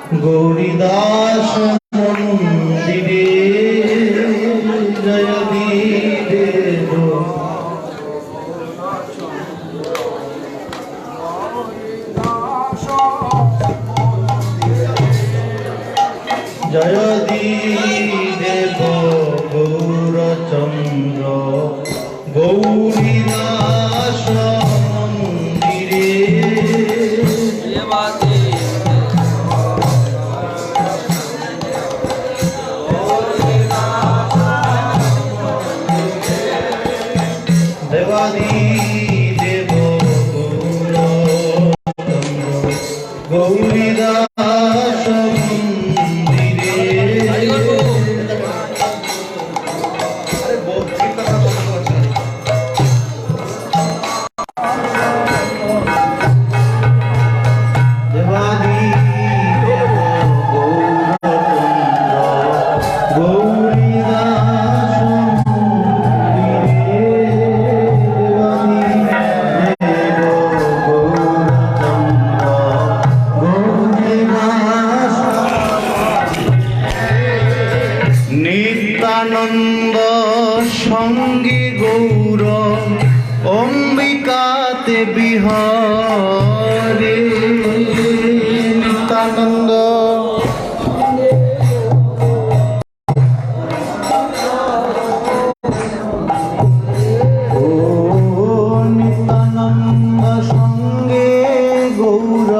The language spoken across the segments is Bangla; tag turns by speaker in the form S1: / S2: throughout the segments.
S1: গৌরীদাস মন্দিরে জয় দেব জয় দেব গৌরচন্দ্র গৌরীদাস মন্দিরে দেবাদি দেব গৌরচন্দ্র গৌরীদাস নিত্যানন্দ সঙ্গে গৌর অম্বিকাতে বিহারে নিত্যানন্দ নিত্যানন্দ সঙ্গে গৌর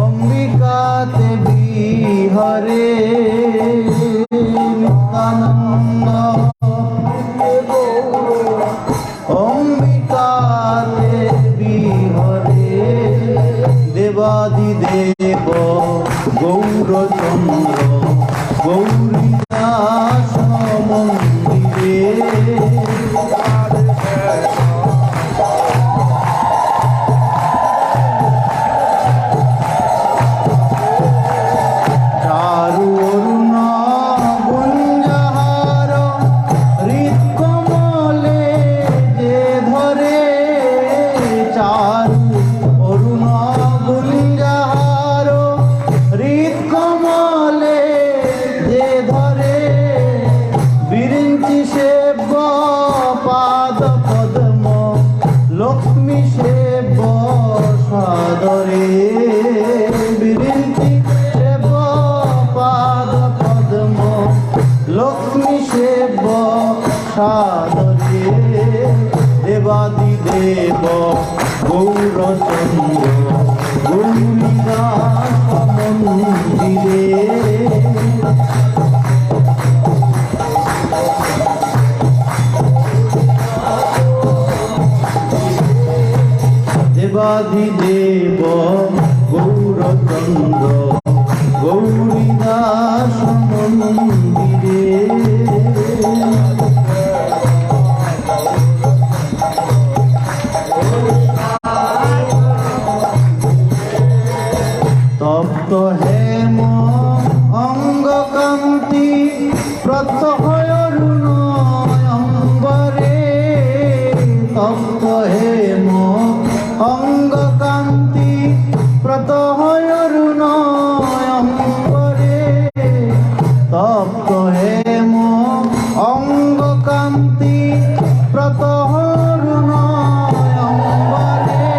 S1: অম্বিকাতে বিহারে নিত্যানন্দ অম্বিকাতে বিহরে দেবাদিদেব গৌরচন্দ্র গৌরীদাস মন্দিরে লক্ষ্মী সেব সাদরে বিরিঞ্চি সেব পাদ পদ্ম লক্ষ্মী সেব সাদরে দেবাদিদেব গৌরচন্দ্র গৌরীদাস মন্দিরে দেবাদিদেব গৌরচন্দ্র গৌরীদাস মন্দিরে তপ্ত হেম অঙ্গকান্তি প্রত্যহয় অরুণ অঙ্গরে তপ্ত হেম অঙ্গকান্তি প্রত্যহয় অরুণ অঙ্গরে তপ্ত হেম অঙ্গকান্তি প্রত্যহয় অরুণ অঙ্গরে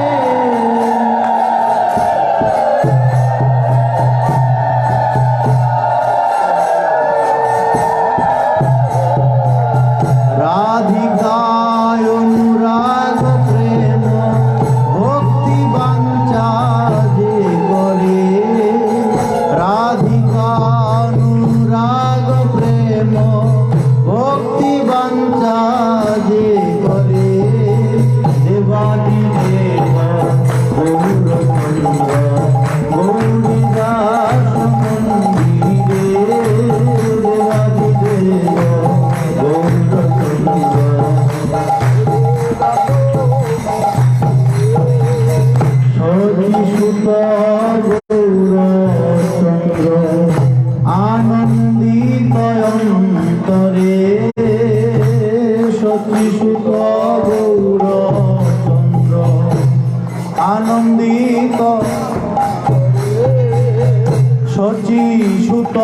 S1: শচী সুত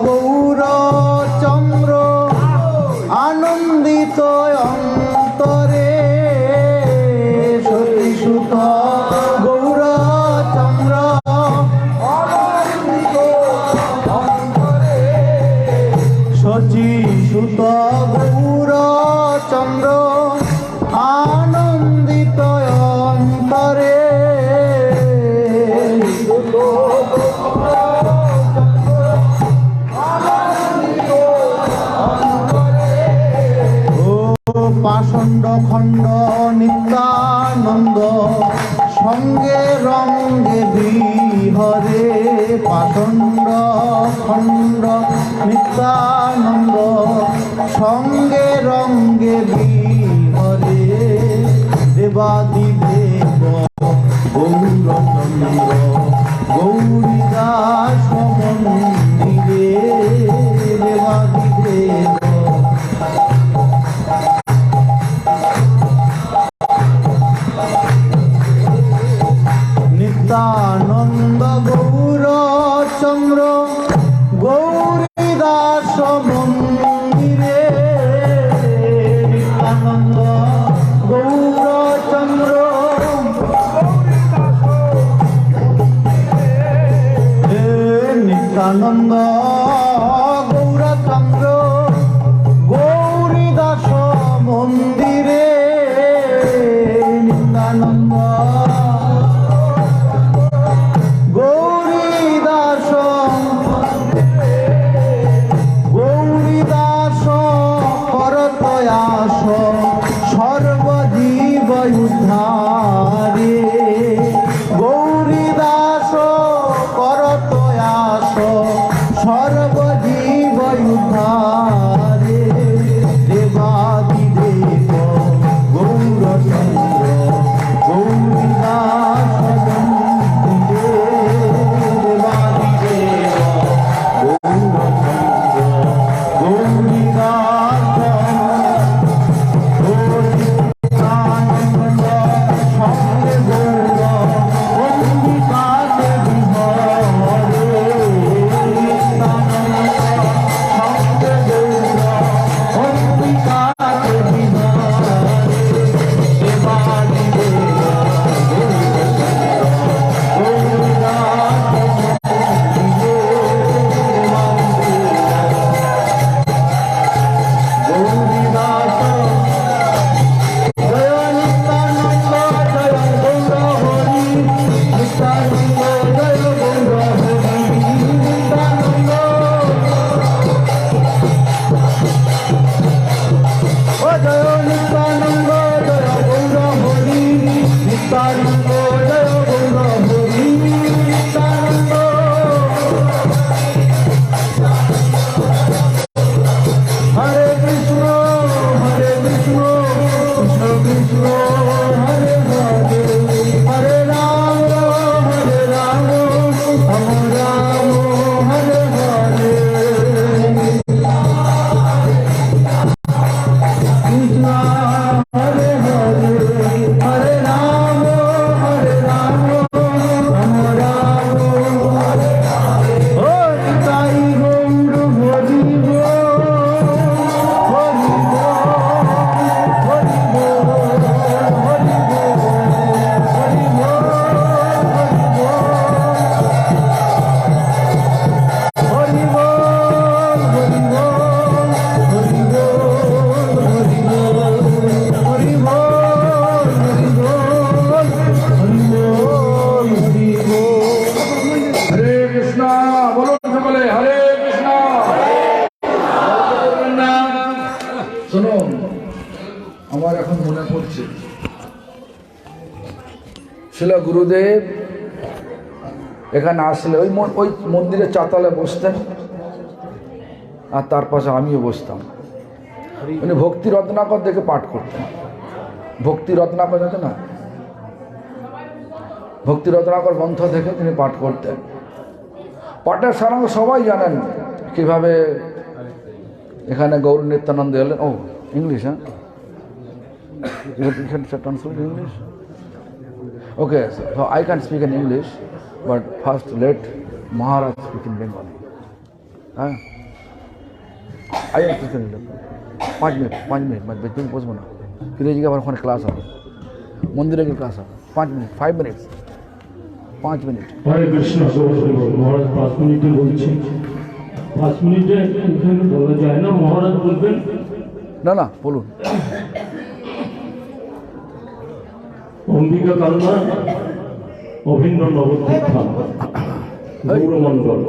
S1: গৌর চন্দ্র আনন্দিত অন্তরে শচী সুত গৌর চন্দ্র আনন্দিত অন্তরে শচী সুত গৌর চন্দ্র আনন্দিত অন্তরে পাষণ্ড খণ্ড নিত্যানন্দ সঙ্গে রঙ্গে বিহরে পাষণ্ড খণ্ড নিত্যানন্দ সঙ্গে রঙ্গে বিহরে দেবাদিদেব গৌরচন্দ্র গৌরীদাস মন্দিরে দেবাদিদেব নিত্যানন্দ গৌর চন্দ্র গৌরীদাস মন্দিরে নিত্যানন্দ গৌর চন্দ্র নিত্যানন্দ গৌরচন্দ্র গৌরীদাস মন্দিরে নিত্যানন্দ গৌরীদাস করতয়াস সর্বজীব উদ্ধারে গৌরীদাস করতয়াস সর্বজীব উদ্ধারে দেবাদিদেব গৌরচন্দ্র গৌরীদাস
S2: শিলা গুরুদেব এখানে আসলে ওই মন্দিরের চাতালে বসতেন আর তার পাশে আমিও বসতাম। উনি ভক্তি রত্নাকর দেখে পাঠ করতেন। ভক্তি রত্নাকর আছে না, ভক্তি রত্নাকর গ্রন্থ থেকে তিনি পাঠ করতেন। পাঠের সারাংশ সবাই জানেন কিভাবে এখানে গৌর নিত্যানন্দ এলেন। ও ইংলিশ, হ্যাঁ, you can translate English? Okay, so I can speak in English, but first let Maharaj speaking Bengali. हाँ आइए तो सुन लो 5 मिनट मत तुम पोस बना फिर ये जगह पर क्लास হবে मंदिर के क्लास হবে 5 मिनट 5 मिनट
S3: हरे कृष्ण महाराज 5 मिनिटे বলছেন 5 মিনিটে এখানে বলা যায় না মহারাজ বলবেন
S2: না বলুন
S3: অম্বিকা কালনা অভিন্ন নবদ্বীপা গৌরমণ্ডল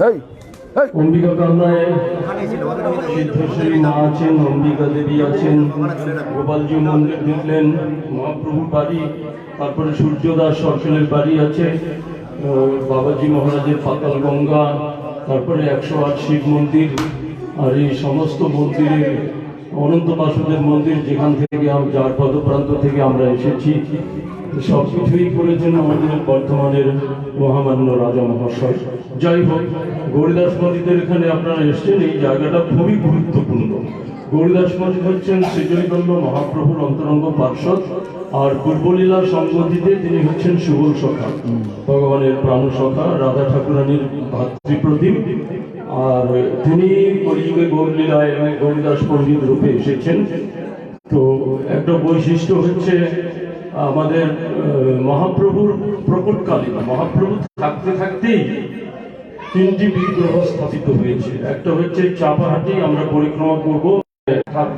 S2: এই
S3: অম্বিকা কালনায় সিদ্ধেশ্বরী মা আছেন অম্বিকা দেবী আছেন গোপালজি মন্দির দেখলেন মহাপ্রভুর বাড়ি তারপরে সূর্যদাস সরকারের বাড়ি আছে বাবাজি মহারাজের পাতাল গঙ্গা তারপরে 108 শিব মন্দির আর এই সমস্ত মন্দিরের অনন্ত বাসুদেব মন্দির যেখান থেকে যার পদপ্রান্ত থেকে আমরা এসেছি সব কিছুই করেছেন আমাদের বর্তমানের মহামান্য রাজা মহাশয়। যাই হোক গৌরীদাস মন্দিরের এখানে আপনারা এসছেন এই জায়গাটা খুবই গুরুত্বপূর্ণ। গৌরীদাস মন্দির হচ্ছেন শ্রীজয়গল্য মহাপ্রভুর অন্তরঙ্গ পার্ষদ আর পূর্বলীলা সংগতিতে তিনি হচ্ছেন সুবল সখা ভগবানের প্রাণ সখা রাধা ঠাকুরানীর ভাতৃপ্রতিম আর তিনি কলিযুগে গৌরলীলায় গৌরীদাস পণ্ডিত রূপে এসেছেন। তো একটা বৈশিষ্ট্য হচ্ছে আমাদের মহাপ্রভুর প্রকটকালীন মহাপ্রভু থাকতে থাকতেই 3টি বিগ্রহ স্থাপিত হয়েছে। একটা হচ্ছে চাপাহাটি আমরা পরিক্রমা করব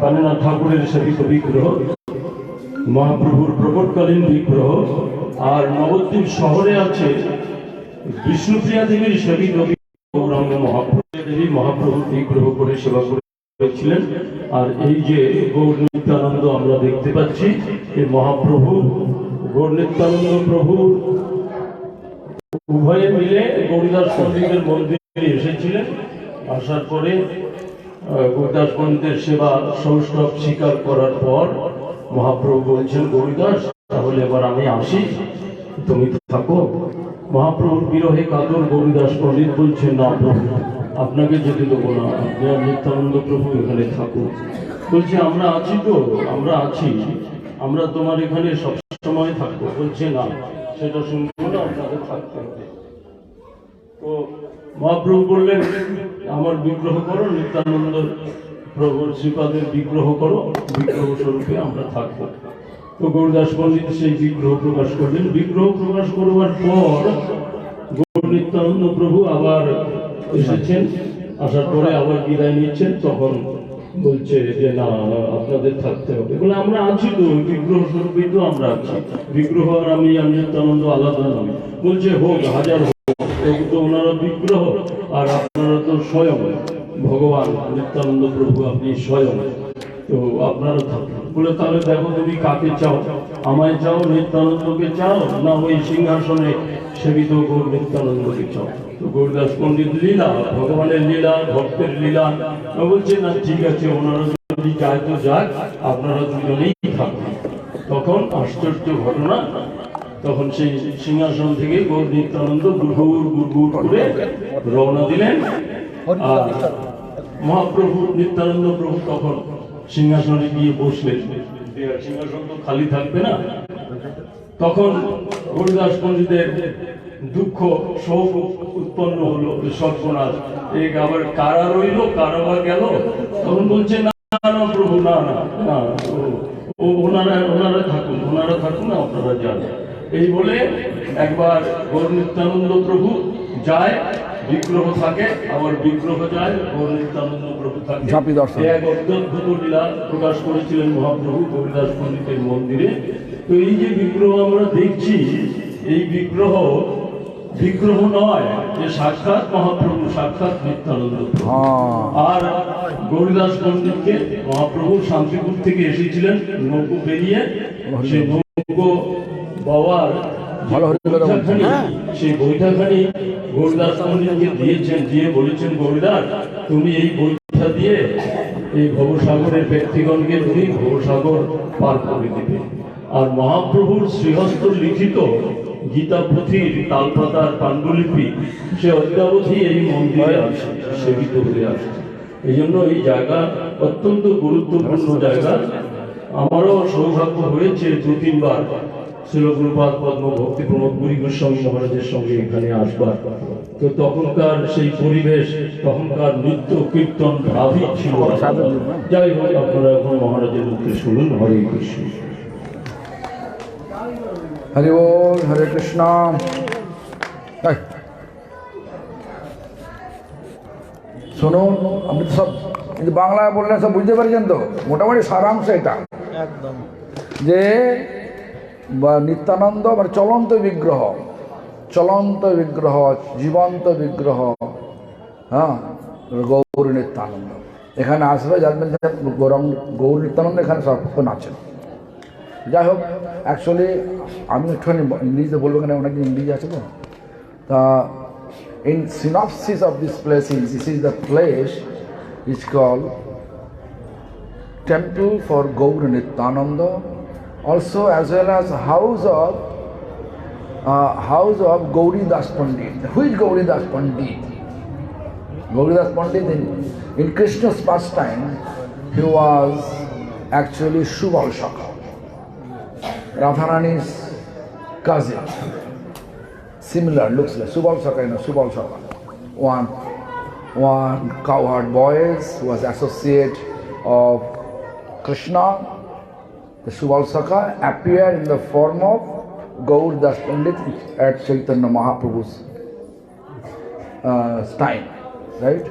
S3: বানেনা ঠাকুরের সেবিত বিগ্রহ মহাপ্রভুর প্রকটকালীন বিগ্রহ আর নবদ্বীপ শহরে আছে বিষ্ণুপ্রিয়া দেবীর সেবিত গৌরাঙ্গ মহাপ্রভু দেবী মহাপ্রভুর বিগ্রহ করে সেবা করেছিলেন। আর এই যে গৌর নিত্যানন্দ আমরা দেখতে পাচ্ছি এই মহাপ্রভু গৌর নিত্যানন্দ প্রভু উভয়ে মিলে গৌরীদাস পণ্ডিতের মন্দিরে এসেছিলেন। আসার পরে গৌরীদাস পণ্ডিতের সেবা সৌষ্ঠব স্বীকার করার পর মহাপ্রভু বলছেন গৌরীদাস তাহলে এবার আমি আসি তুমি থাকো। মহাপ্রভুর বিরহে কাতর গৌরীদাস পণ্ডিত বলছেন না প্রভু আপনাকে যেতে দেবো না আপনি আর নিত্যানন্দ প্রভু এখানে থাকুন। বলছে আমরা আছি তো আমরা আছি আমরা তোমার এখানে সবসময় থাকবো। বলছে না সেটা শুনবো না আপনাদের থাকতে হবে। তো মহাপ্রভু বললেন আমার বিগ্রহ করো নিত্যানন্দ প্রভুর শ্রীপাদের বিগ্রহ করো বিগ্রহ স্বরূপে আমরা থাকবো। তো গৌরদাস পণ্ডিত সেই বিগ্রহ প্রকাশ করলেন। বিগ্রহ প্রকাশ করবার পর গৌর নিত্যানন্দ প্রভু আবার এসেছেন আসার পরে আবার বিদায় নিচ্ছেন তখন বলছে যে না আপনাদের থাকতে হবে বলে আমরা আছি তো বিগ্রহ স্বরূপেই তো আমরা আছি বিগ্রহ আর আমি নিত্যানন্দ আলাদা নয়। বলছে হোক হাজার হোক তো ওনারা বিগ্রহ আর আপনারা তো স্বয়ং ভগবান নিত্যানন্দ প্রভু আপনি স্বয়ং তো আপনারা থাকবেন। বলে তাহলে দেখো তুমি কাকে চাও আমায় চাও নিত্যানন্দকে চাও না ওই সিংহাসনে সেবিত গৌর নিত্যানন্দকে চাও। তো গৌরদাস পণ্ডিত লীলা ভগবানের লীলা ভক্তের লীলা বলছে না ঠিক আছে ওনারা যদি যায় তো যাক আপনারা দুজনেই থাকবেন। তখন আশ্চর্য ঘটনা তখন সেই সিংহাসন থেকে গৌর নিত্যানন্দ গুড়গুড় করে রওনা দিলেন। আর মহাপ্রভু নিত্যানন্দ প্রভু তখন সিংহাসনে গিয়ে বসলেন। সিংহাসন তো খালি থাকবে না। তখন গৌরদাস পণ্ডিতের দুঃখ শোক উৎপন্ন হলো সর্বনাশ এক আবার কারা রইল কারা বা গেল। তখন বলছে না না প্রভু না না না ওনারা থাকুন আপনারা যান। এই বলে একবার গৌর নিত্যানন্দ প্রভু যায় বিগ্রহ থাকে আবার বিগ্রহ যায় গৌর নিত্যানন্দ প্রভু থাকে। এক অদ্ভুত লীলা প্রকাশ করেছিলেন মহাপ্রভু গৌরীদাস পণ্ডিতের মন্দিরে। তো এই যে বিগ্রহ আমরা দেখছি এই বিগ্রহ নয় যে সাক্ষাৎ মহাপ্রভু সাক্ষাৎ নিত্যানন্দ আর গৌরীদাস পণ্ডিতকে মহাপ্রভু শান্তিপুর থেকে এসেছিলেন নৌকো বেরিয়ে সেই নৌকো বাবার সেই বৈঠাখানি গৌরদাস পণ্ডিতকে দিয়েছেন দিয়ে বলেছেন গৌরীদাস তুমি এই বৈঠা দিয়ে এই ভবসাগরের ব্যক্তিগণকে তুমি ভবসাগর পার করে দিবে। আর মহাপ্রভুর শ্রীহস্ত লিখিত গীতা পুঁথির তালপাতার পাণ্ডুলিপি সে অদ্যাবধি এই মন্দিরে আসে সেবিত হয়ে আসে। এই জন্য এই জায়গা অত্যন্ত গুরুত্বপূর্ণ জায়গা। আমারও সৌভাগ্য হয়েছে 2-3 বার শিলগুরুপাদ পদ্ম ভক্তি প্রমোদ পুরী গোস্বামী মহারাজের সঙ্গে এখানে আসবার। তো তখনকার সেই পরিবেশ, তখনকার নৃত্য কীর্তন ভাবই ছিল। যাই হোক, আপনারা এখন মহারাজের মুখে শুনুন। হরে কৃষ্ণ।
S2: হরি বল, হরে কৃষ্ণ। শুনুন, আপনি তো সব কিন্তু বাংলায় বললে সব বুঝতে পারছেন তো, মোটামুটি সারাংশ এটা
S1: একদম
S2: যে নিত্যানন্দ মানে চলন্ত বিগ্রহ, চলন্ত বিগ্রহ, জীবন্ত বিগ্রহ, হ্যাঁ, গৌর নিত্যানন্দ এখানে আসবে, জানবেন যে গৌর নিত্যানন্দ এখানে সর্বক্ষণ আছেন। যাই হোক, অ্যাকচুয়ালি আমি একটুখানি ইংলিশে বলবো, এখানে অনেক ইংলিশ আছে তো। তা in synopsis of this place is, this is the place is called Temple for Gaur Nityananda, also as well as house of Gauri Das Pandit. Who is Gauri Das Pandit? Gauri Das Pandit in Krishna's pastime, he was actually Subal Shaka, Radharani's cousin. Similar, looks like Subal Shaka, Subal Shaka. One cowherd boys who was associate of Krishna. The Subal Shaka appeared in the form of Gaur Das Pandit at Chaitanya Mahaprabhu's time, right?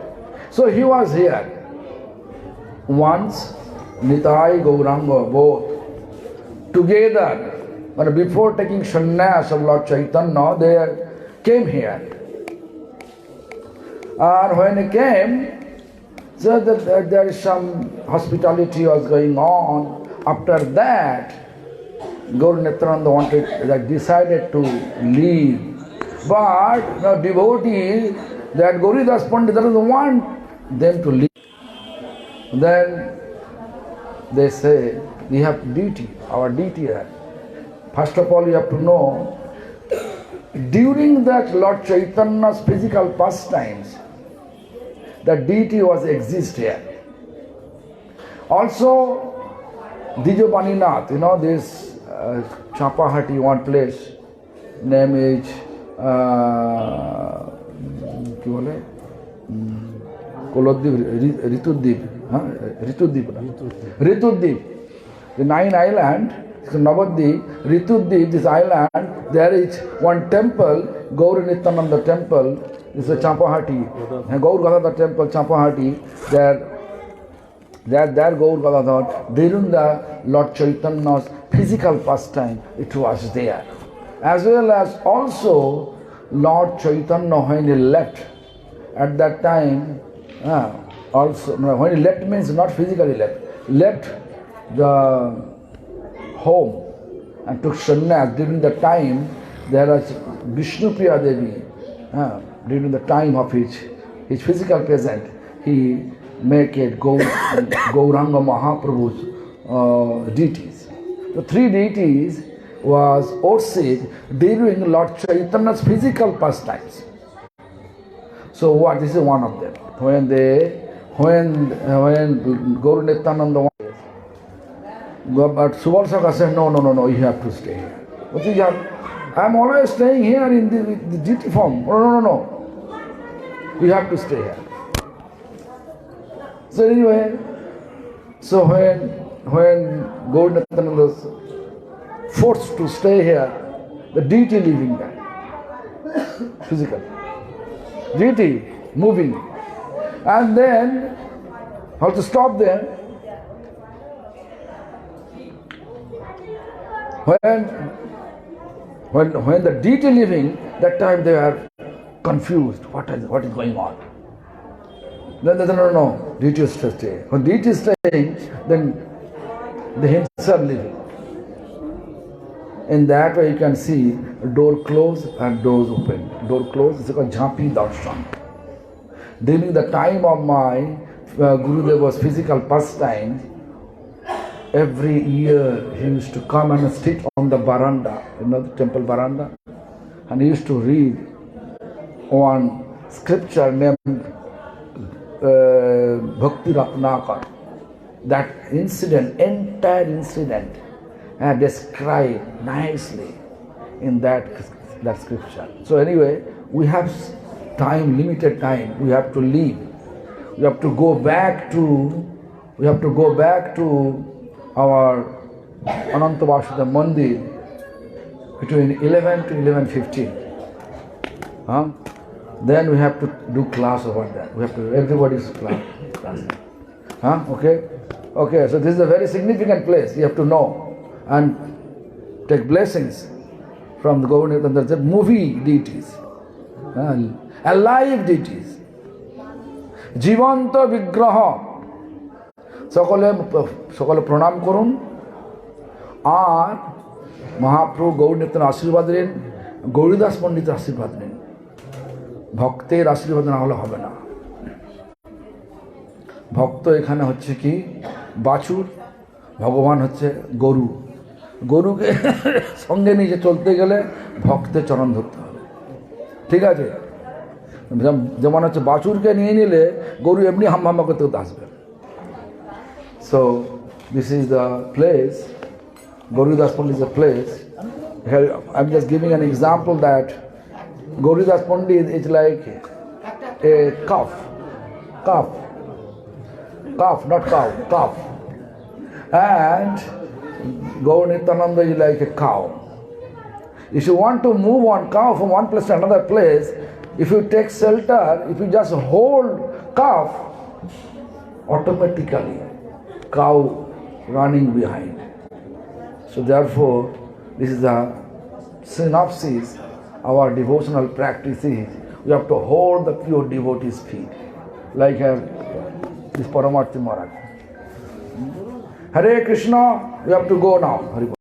S2: So he was here. Once Nitai Gauranga both together, but before taking sannyas of Lord Chaitanya, they came here. And when they came, so that there is some hospitality was going on. After that, Gaur Nityananda decided to leave. But the devotees, that Gauridas Pandit doesn't want them to leave. Then they say, we have duty, our duty here. First of all, you have to know, during that Lord Chaitanya's physical pastimes, the deity was exist here. Also, Dijobaninath, you know, this Chapahati, one place, name is Kolodip, Ritudip, Ritudip, the 9 island. So Navadip, Ritudip, this island, there is one temple, Gaur Nityananda temple, this is a Champahati, and Gaur Gadadhar temple, Champahati, there Gaur Gadadhar, during the Lord Chaitanya's physical pastime, it was there. As well as also Lord Chaitanya, when he left, at that time, also, when he left means not physically left the home and took sannyas. During the time, there was Vishnupriya Devi. During the time of his physical presence, he make it Gauranga Mahaprabhu's deities. The 3 deities was worshipped during Lord Chaitanya's physical pastimes. So what? This is one of them. When Gaur Nityananda, but Subal Shaka said, no, you have to stay here. But I am always staying here in the deity form. No. You have to stay here. So anyway, when Gaur Nityananda was forced to stay here, the deity living there, physical. Deity moving. And then, how to stop there? When the deity living, that time they are confused. What is going on? Then they say, no, deity is to stay. When deity is staying, then the himself living. In that way you can see door closed and doors open. Door closed, it's called Jhapi Darshan. During the time of my Gurudeva's physical pastime, every year he used to come and sit on the veranda, the temple veranda, and he used to read one scripture named Bhakti Ratnakar. That incident, entire incident, and described nicely in that scripture. So anyway, we have time, limited time. We have to leave. We have to go back to our Ananta Vasudeva Mandir between 11 to 11:15. Then we have to do class over there. We have to everybody's class. Okay. So this is a very significant place. You have to know and take blessings from the government. And there's a movie deities, alive deities. জীবন্ত বিগ্রহ সকলে প্রণাম করুন আর মহাপ্রভু গৌরনিত্যানন্দের আশীর্বাদ নিন, গৌরীদাস পণ্ডিতের আশীর্বাদ নিন। ভক্তের আশীর্বাদ না হলে হবে না। ভক্ত এখানে হচ্ছে কি বাছুর, ভগবান হচ্ছে গরু। গরুকে সঙ্গে নিয়ে চলতে গেলে ভক্তের চরণ ধরতে হবে, ঠিক আছে? যেমন হচ্ছে বাছুরকে নিয়ে নিলে গরু এমনি হাম্মা করতে করতে আসবে। So this is the place, Gauridas Pandit is a place. I'm just giving an example that Gauridas Pandit is like a calf, not cow, calf. And Gaur Nityananda is like a cow. If you want to move one cow from one place to another place, if you take shelter, if you just hold calf, automatically cow running behind. So therefore, this is the synopsis. Our devotional practice is we have to hold the pure devotee's feet, like this Paramarthi Maharaj. Hare Krishna, we have to go now. Hare